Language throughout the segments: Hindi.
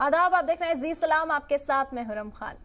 आदाब, आप देख रहे हैं जी सलाम, आपके साथ मैं हुरम खान।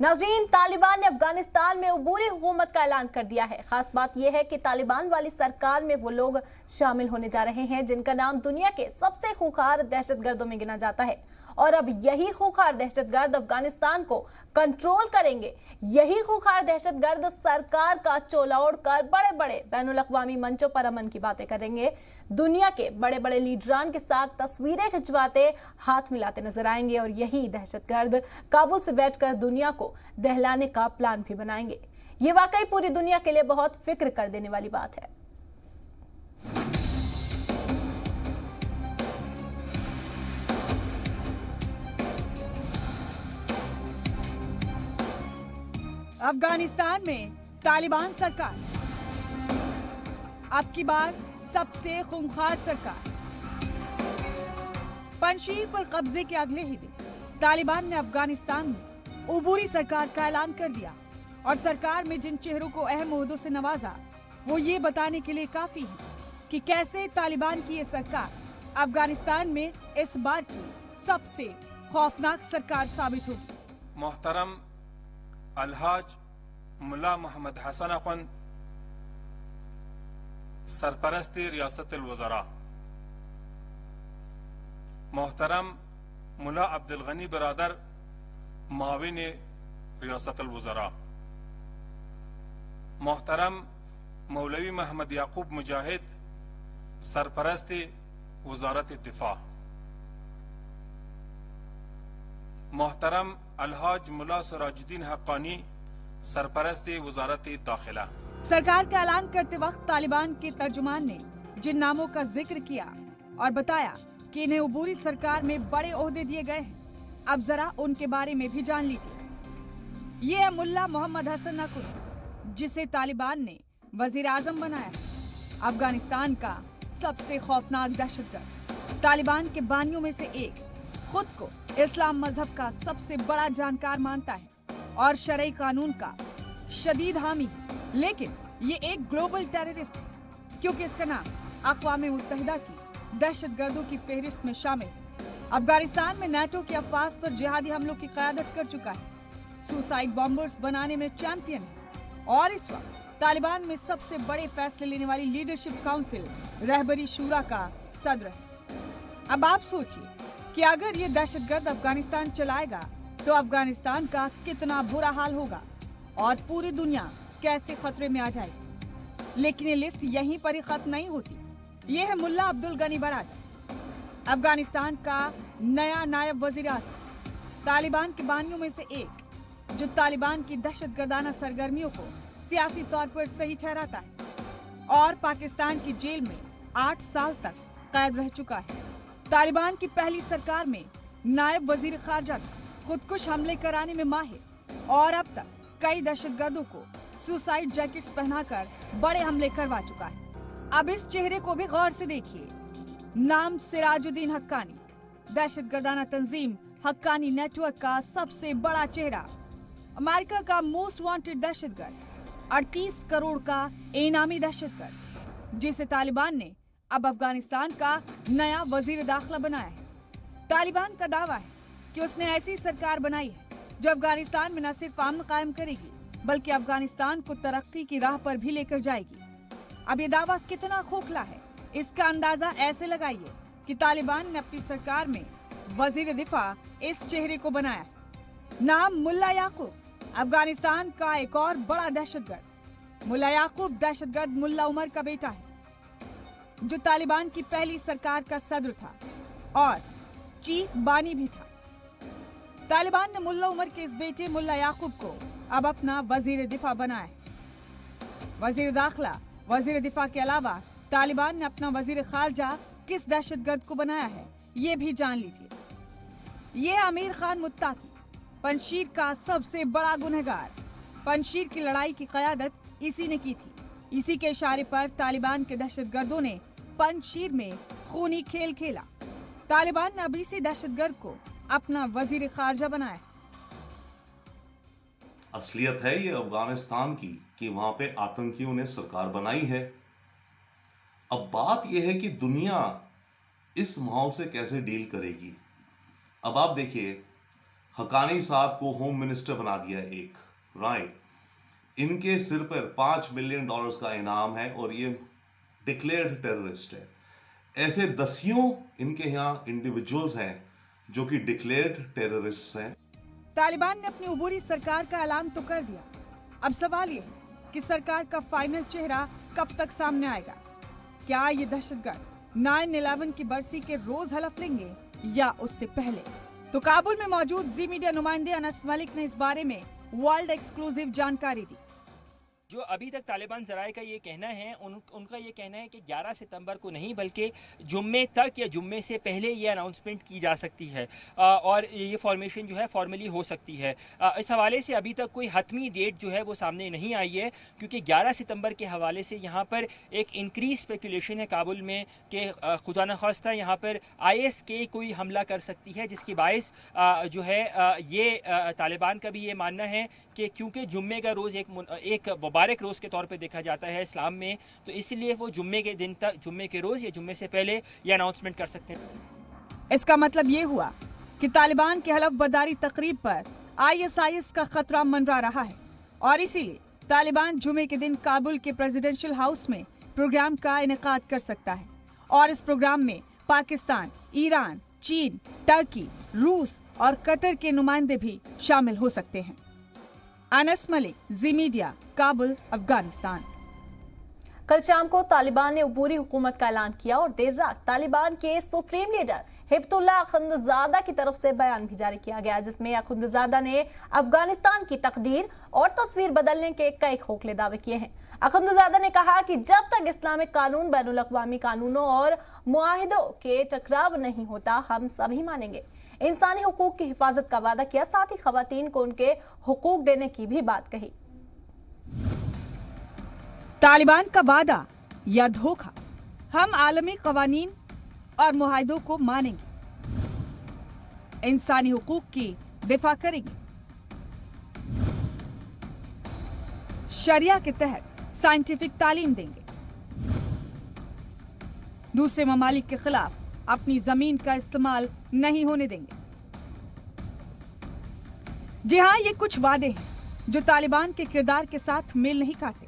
नाज़रीन, तालिबान ने अफगानिस्तान में उबूरी हुकूमत का ऐलान कर दिया है। खास बात यह है कि तालिबान वाली सरकार में वो लोग शामिल होने जा रहे हैं जिनका नाम दुनिया के सबसे खूंखार दहशतगर्दों में गिना जाता है। और अब यही खूंखार दहशतगर्द अफगानिस्तान को कंट्रोल करेंगे। यही खूंखार दहशतगर्द सरकार का चोला ओढ़कर बड़े बड़े बैनुल अक़वामी मंचों पर अमन की बातें करेंगे। दुनिया के बड़े बड़े लीडरान के साथ तस्वीरें खिंचवाते, हाथ मिलाते नजर आएंगे और यही दहशतगर्द काबुल से बैठकर दुनिया को दहलाने का प्लान भी बनाएंगे। ये वाकई पूरी दुनिया के लिए बहुत फिक्र कर देने वाली बात है। अफगानिस्तान में तालिबान सरकार, अब की बार सबसे खूंखार सरकार। पंजशीर पर कब्जे के अगले ही दिन तालिबान ने अफगानिस्तान में उबूरी सरकार का ऐलान कर दिया और सरकार में जिन चेहरों को अहम ओहदों से नवाजा वो ये बताने के लिए काफी है कि कैसे तालिबान की ये सरकार अफगानिस्तान में इस बार की सबसे खौफनाक सरकार साबित होगी। मोहतरम अलहाज मुल्ला मोहम्मद हसन अखुंद, सरपरस्ती रियासत वज़रा, मोहतरम मुल्ला अब्दुल गनी बरादर, माविन रियासत वज़रा, मोहतरम मौलवी मोहम्मद याकूब मुजाहिद, सरपरस्ती वज़ारत दिफा, मोहतरम अलहाज मुल्ला सिराजुद्दीन हक्कानी, सरपरस्ती वज़ारत दाखिला। सरकार का ऐलान करते वक्त तालिबान के तर्जुमान ने जिन नामों का जिक्र किया और बताया कि इन्हें उबूरी सरकार में बड़े ओहदे दिए गए हैं, अब जरा उनके बारे में भी जान लीजिए। ये है मुल्ला मोहम्मद हसन अखुंद, जिसे तालिबान ने वजीर आजम बनाया है। अफगानिस्तान का सबसे खौफनाक दहशतगर्द, तालिबान के बानियों में से एक, खुद को इस्लाम मजहब का सबसे बड़ा जानकार मानता है और शरई कानून का शदीद हामी है। लेकिन ये एक ग्लोबल टेररिस्ट है क्योंकि इसका नाम अक़वाम मुत्तहिदा की दहशतगर्दों की फहरिस्त में शामिल है। अफगानिस्तान में नेटो के अफवाज पर जिहादी हमलों की क़यादत कर चुका है, सुसाइड बॉम्बर्स बनाने में चैंपियन है और इस वक्त तालिबान में सबसे बड़े फैसले लेने वाली लीडरशिप काउंसिल रहबरी शूरा का सदर है। अब आप सोचिए कि अगर ये दहशतगर्द अफगानिस्तान चलाएगा तो अफगानिस्तान का कितना बुरा हाल होगा और पूरी दुनिया कैसे खतरे में आ जाएगी। लेकिन ये लिस्ट यहीं पर ही खत्म नहीं होती। ये है मुल्ला अब्दुल गनी बरादर, अफगानिस्तान का नया नायब वजीर आज़म, तालिबान के बानियों में से एक, जो तालिबान की दहशतगर्दाना सरगर्मियों को सियासी तौर पर सही ठहराता है और पाकिस्तान की जेल में 8 साल तक कैद रह चुका है। तालिबान की पहली सरकार में नायब वजीर खारजा था, खुदकुश हमले कराने में माहिर और अब तक कई दहशतगर्दों को सुसाइड जैकेट्स पहनाकर बड़े हमले करवा चुका है। अब इस चेहरे को भी गौर से देखिए। नाम सिराजुद्दीन हक्कानी, दहशतगर्दाना तंजीम हक्कानी नेटवर्क का सबसे बड़ा चेहरा, अमेरिका का मोस्ट वांटेड दहशतगर्द, 38 करोड़ का इनामी दहशतगर्द, जिसे तालिबान ने अब अफगानिस्तान का नया वजीर दाखिला बनाया है। तालिबान का दावा है कि उसने ऐसी सरकार बनाई है जो अफगानिस्तान में न सिर्फ अमन कायम करेगी बल्कि अफगानिस्तान को तरक्की की राह पर भी लेकर जाएगी। अब ये दावा कितना खोखला है इसका अंदाजा ऐसे लगाइए कि तालिबान ने अपनी सरकार में वजीर दिफा इस चेहरे को बनाया है। नाम मुल्ला याकूब, अफगानिस्तान का एक और बड़ा दहशतगर्द। मुल्ला याकूब दहशतगर्द मुल्ला उमर का बेटा है जो तालिबान की पहली सरकार का सदर था और चीफ बानी भी था। तालिबान ने मुल्ला उमर के इस बेटे मुल्ला याकूब को अब अपना वजीर दिफा बनाया है। वजीर दाखिला, वजीर दिफा के अलावा तालिबान ने अपना वजीर खारजा किस दहशतगर्द को बनाया है ये भी जान लीजिए। ये अमीर खान मुत्ताकी, पंजशीर का सबसे बड़ा गुनहगार। पंजशीर की लड़ाई की क़यादत इसी ने की थी। इसी के इशारे पर तालिबान के दहशतगर्दों ने पंजशीर में खूनी खेल खेला। तालिबान ने अब इसी दहशतगर्द को अपना वजीर खारजा बनाया। असलियत है ये अफगानिस्तान की कि वहां पे आतंकियों ने सरकार बनाई है। अब बात यह है कि दुनिया इस माहौल से कैसे डील करेगी। अब आप देखिए, हकानी साहब को होम मिनिस्टर बना दिया एक, राइट। इनके सिर पर $5 मिलियन का इनाम है और ये डिक्लेयर्ड टेररिस्ट है। ऐसे दसियों इनके यहाँ इंडिविजुअल्स हैं जो कि डिक्लेयर्ड टेररिस्ट हैं। तालिबान ने अपनी उबूरी सरकार का ऐलान तो कर दिया, अब सवाल ये है कि सरकार का फाइनल चेहरा कब तक सामने आएगा। क्या ये दहशतगर्द 9/11 की बरसी के रोज हलफ लेंगे या उससे पहले? तो काबुल में मौजूद जी मीडिया नुमाइंदे अनस मलिक ने इस बारे में वर्ल्ड एक्सक्लूसिव जानकारी दी। जो अभी तक तालिबान ज़राए का ये कहना है, उनका ये कहना है कि 11 सितंबर को नहीं बल्कि जुम्मे तक या जुम्मे से पहले ये अनाउंसमेंट की जा सकती है और ये फॉर्मेशन जो है फॉर्मली हो सकती है। इस हवाले से अभी तक कोई हतमी डेट जो है वो सामने नहीं आई है, क्योंकि 11 सितंबर के हवाले से यहाँ पर एक इंक्रीज स्पेकुलेशन है काबुल में कि खुदा न खास्ता यहाँ पर IS के कोई हमला कर सकती है, जिसकी बाइस जो है ये तालिबान का भी ये मानना है कि क्योंकि जुम्मे का रोज़ एक मुबारक रोज़ के तौर पे देखा जाता है इस्लाम में, तो इसलिए वो जुम्मे के दिन तक, जुम्मे के रोज़ या जुम्मे से पहले ये अनाउंसमेंट कर सकते हैं। इसका मतलब ये हुआ कि तालिबान की हलफ बर्दारी तकरीब पर ISIS का खतरा मंडरा रहा है और इसीलिए तालिबान जुम्मे के दिन काबुल के प्रेसिडेंशियल हाउस में प्रोग्राम का इनेकाद कर सकता है और इस प्रोग्राम में पाकिस्तान, ईरान, चीन, टर्की, रूस और कतर के नुमाइंदे भी शामिल हो सकते हैं। अनस मलिक, जी मीडिया, काबुल, अफगानिस्तान। कल शाम को तालिबान ने अबूरी हुकूमत का ऐलान किया और देर रात तालिबान के सुप्रीम लीडर हिब्तुल्लाह अखुंदजादा की तरफ से बयान भी जारी किया गया, जिसमें अखुंदजादा ने अफगानिस्तान की तकदीर और तस्वीर बदलने के कई खोखले दावे किए हैं। अखुंदजादा ने कहा कि जब तक इस्लामिक कानून बैनुल अक़वामी कानूनों और मुआहिदों के टकराव नहीं होता, हम सभी मानेंगे। इंसानी हुकूक की हिफाजत का वादा किया, साथ ही खवातीन को उनके हुकूक देने की भी बात कही। तालिबान का वादा या धोखा? हम आलमी कवानीन और मुआहिदों को मानेंगे, इंसानी हुकूक की दिफा करेंगे, शरिया के तहत साइंटिफिक तालीम देंगे, दूसरे ममालिक के खिलाफ अपनी जमीन का इस्तेमाल नहीं होने देंगे। जी हाँ, ये कुछ वादे हैं जो तालिबान के किरदार के साथ मेल नहीं खाते।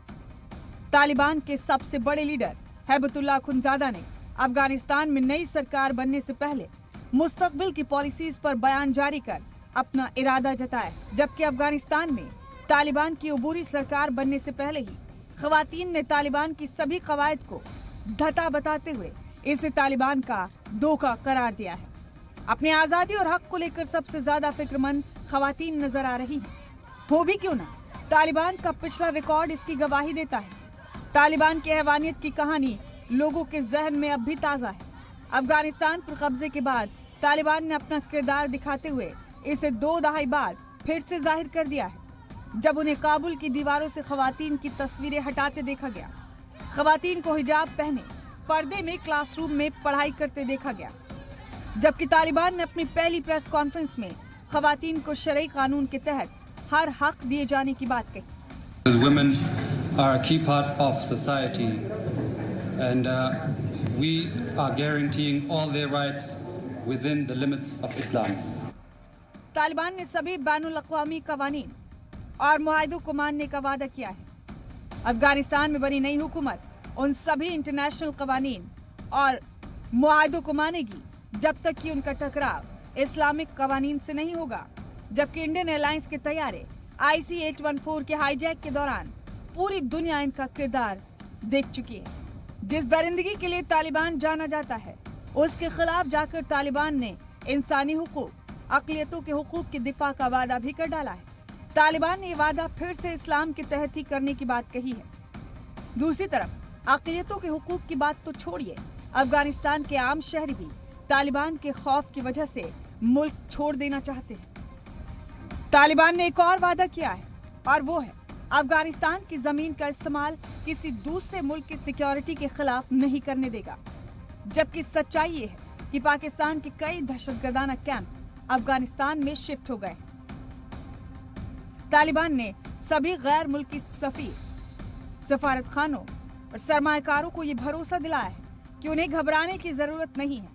तालिबान के सबसे बड़े लीडर हिब्तुल्लाह अखुंदजादा ने अफगानिस्तान में नई सरकार बनने से पहले मुस्तकबिल की पॉलिसीज पर बयान जारी कर अपना इरादा जताया, जबकि अफगानिस्तान में तालिबान की अबूरी सरकार बनने से पहले ही खवातीन ने तालिबान की सभी कवायद को धता बताते हुए इसे तालिबान का धोखा करार दिया है। अपनी आजादी और हक को लेकर सबसे ज्यादा फिक्रमंद खवातीन नजर आ रही हैं। हो भी क्यों ना, तालिबान का पिछला रिकॉर्ड इसकी गवाही देता है। तालिबान की हैवानियत की कहानी लोगों के जहन में अब भी ताजा है। अफगानिस्तान पर कब्जे के बाद तालिबान ने अपना किरदार दिखाते हुए इसे 2 दहाई बाद फिर से जाहिर कर दिया है, जब उन्हें काबुल की दीवारों से खवातीन की तस्वीरें हटाते देखा गया, खवातीन को हिजाब पहने पर्दे में क्लासरूम में पढ़ाई करते देखा गया, जबकि तालिबान ने अपनी पहली प्रेस कॉन्फ्रेंस में खवातीन को शरई कानून के तहत हर हक दिए जाने की बात कही। Women are a key part of society and we are guaranteeing all their rights within the limits of Islam. Taliban ने सभी बैनुल अक़वामी कवानीन और मुआहिदों को मानने का वादा किया है। अफगानिस्तान में बनी नई हुकूमत उन सभी इंटरनेशनल कवानीन और मुआहिदों को मानेगी जब तक कि उनका टकराव इस्लामिक कवानीन से नहीं होगा, जबकि इंडियन एयरलाइंस के तैयारे IC-814 के हाईजैक के दौरान पूरी दुनिया इनका किरदार देख चुकी है। जिस दरिंदगी के लिए तालिबान जाना जाता है, उसके खिलाफ जाकर तालिबान ने इंसानी हुकूक, अक़लियतों के हुकूक की दिफा का वादा भी कर डाला है। तालिबान ने ये वादा फिर से इस्लाम के तहत ही करने की बात कही है। दूसरी तरफ अक़लियतों के हुकूक की बात तो छोड़िए, अफगानिस्तान के आम शहरी भी तालिबान के खौफ की वजह से मुल्क छोड़ देना चाहते हैं। तालिबान ने एक और वादा किया है और वो है अफगानिस्तान की जमीन का इस्तेमाल किसी दूसरे मुल्क की सिक्योरिटी के खिलाफ नहीं करने देगा, जबकि सच्चाई ये है कि पाकिस्तान के कई दहशतगर्दाना कैंप अफगानिस्तान में शिफ्ट हो गए। तालिबान ने सभी गैर मुल्की सफीर, सफारत खानों और सरमायाकारों को ये भरोसा दिलाया है कि उन्हें घबराने की जरूरत नहीं है,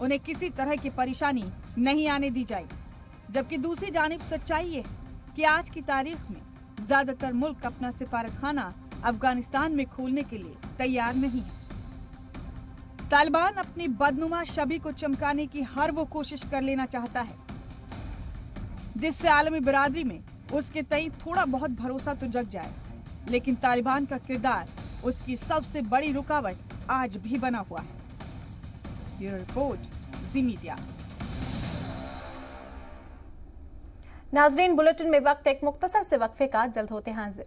उन्हें किसी तरह की परेशानी नहीं आने दी जाएगी। जबकि दूसरी जानिब सच्चाई ये है कि आज की तारीख में ज्यादातर मुल्क अपना सिफारतखाना अफगानिस्तान में खोलने के लिए तैयार नहीं है। तालिबान अपनी बदनुमा छवि को चमकाने की हर वो कोशिश कर लेना चाहता है जिससे आलमी बिरादरी में उसके तई थोड़ा बहुत भरोसा तो जग जाए, लेकिन तालिबान का किरदार उसकी सबसे बड़ी रुकावट आज भी बना हुआ है। ब्यूरो रिपोर्ट, जी मीडिया। नाजरीन, बुलेटिन में वक्त एक मुख्तसर से वक्फे का, जल्द होते हाजिर।